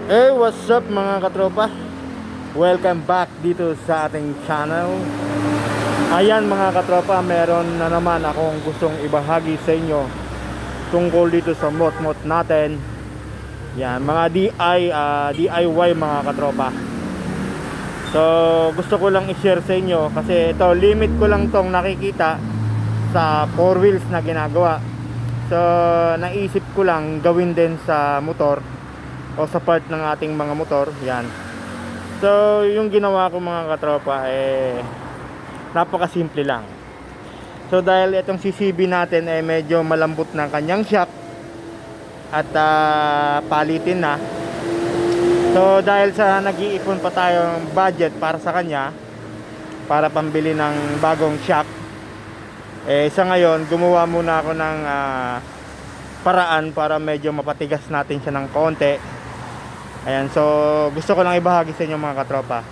Hey, what's up mga katropa? Welcome back dito sa ating channel. Ayan mga katropa, meron na naman akong gustong ibahagi sa inyo tungkol dito sa mot-mot natin. Yan, mga DIY mga katropa. So, gusto ko lang i-share sa inyo kasi ito, limit ko lang tong nakikita sa 4 wheels na ginagawa. So, naisip ko lang gawin din sa motor o sa part ng ating mga motor. Yan. So yung ginawa ko mga katropa napakasimple lang. So dahil itong CCB natin medyo malambot ng kanyang shock at palitin na. So dahil sa nag-iipon pa tayong budget para sa kanya, para pambili ng bagong shock, sa ngayon gumawa muna ako ng paraan para medyo mapatigas natin siya ng konti. Ayan, so gusto ko lang ibahagi sa inyo mga katropa.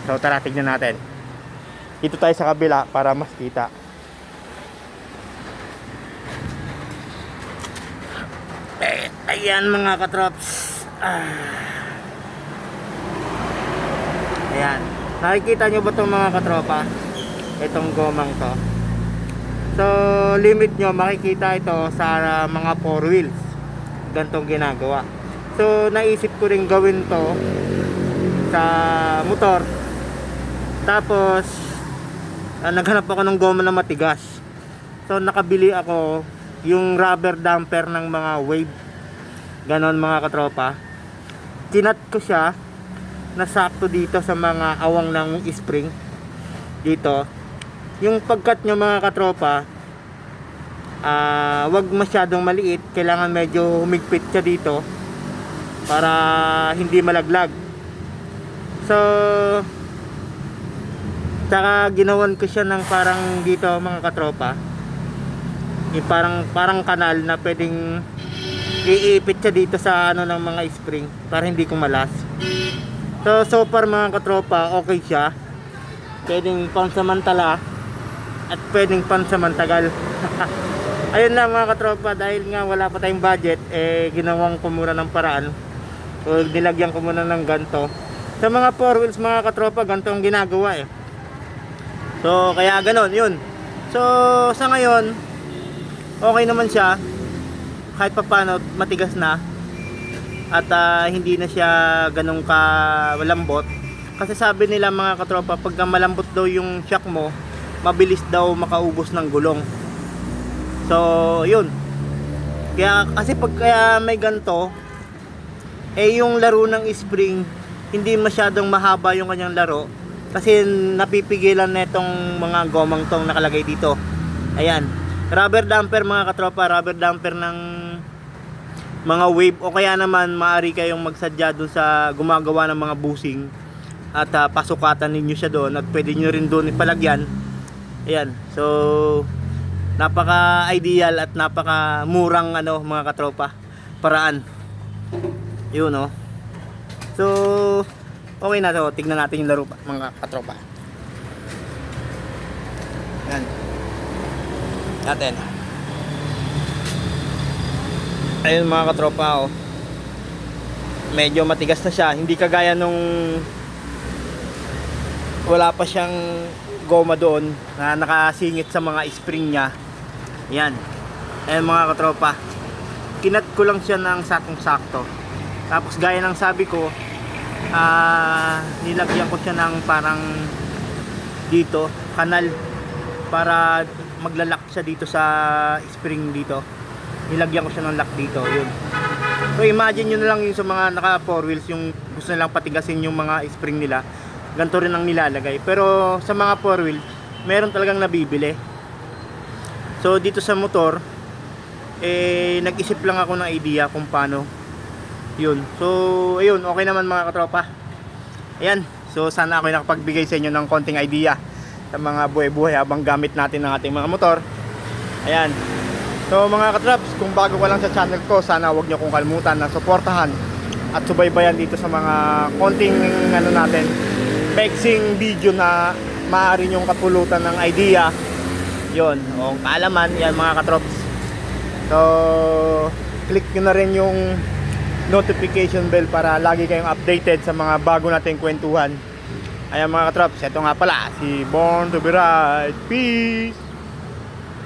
So tara, tignan natin. Dito tayo sa kabila para mas kita. Ayan mga katrops. Ayan, nakikita nyo ba itong mga katropa? Itong gomang to. So limit nyo, makikita ito sa mga 4 wheels. Gantong ginagawa. So naisip ko rin gawin to sa motor. Tapos naghanap ako ng goma na matigas. So nakabili ako yung rubber damper ng mga Wave. Ganon mga katropa. Tinat ko siya na sakto dito sa mga awang ng spring. Dito. Yung pagkat nyo mga katropa, wag masyadong maliit. Kailangan medyo humigpit siya dito para hindi malaglag. So saka ginawan ko siya ng parang dito mga katropa, yung parang kanal na pwedeng iipit siya dito sa ano ng mga spring para hindi kumalas. So far mga katropa, okay siya. Pwedeng pansamantala at pwedeng pansamantagal. Ayun lang mga katropa, dahil nga wala pa tayong budget, ginawang ko muna ng paraan. So, nilagyan ko muna ng ganto. Sa mga 4 wheels mga katropa, ganto ang ginagawa So kaya ganon yun. So sa ngayon okay naman siya, kahit pa paano matigas na. At hindi na siya ganun ka malambot. Kasi sabi nila mga katropa, pagka malambot daw yung shock mo, mabilis daw makaubos ng gulong. So yun. Kaya kasi pagka may ganto, yung laro ng spring hindi masyadong mahaba yung kanyang laro kasi napipigilan na itong mga gomang tong nakalagay dito. Ayan, rubber damper mga katropa, rubber damper ng mga Wave, o kaya naman maaari kayong magsadya doon sa gumagawa ng mga busing at pasukatan ninyo siya doon at pwede nyo rin doon ipalagyan. Ayan, so napaka ideal at napaka murang mga katropa paraan yun So okay na to, tignan natin yung laro mga katropa. Yan natin. Ayun mga katropa medyo matigas na siya, hindi kagaya nung wala pa siyang goma doon na nakasingit sa mga spring niya. Yan, ayun mga katropa, kinat ko lang siya ng sakong sakto. Tapos gaya ng sabi ko, nilagyan ko siya ng parang dito kanal para maglalak siya dito sa spring dito. Nilagyan ko siya ng lock dito, yun. So imagine nyo na lang yung sa mga naka 4 wheels, yung gusto nilang patigasin yung mga spring nila, ganito rin ang nilalagay. Pero sa mga 4 wheels meron talagang nabibili. So dito sa motor nag-isip lang ako ng idea kung paano yun. So ayun, okay naman mga katropa. Ayan, so sana ako nakapagbigay sa inyo ng konting idea sa mga buhay-buhay habang gamit natin ng ating mga motor. Ayan, so mga katrops, kung bago ka lang sa channel ko, sana huwag nyo kong kalimutan na suportahan at subaybayan dito sa mga konting natin, pexing video na maaari nyong kapulutan ng idea yun, o kaalaman. Yan mga katrops, so click nyo na rin yung notification bell para lagi kayong updated sa mga bago nating kwentuhan. Ayan mga katrops, ito nga pala si Born to be Right. Peace!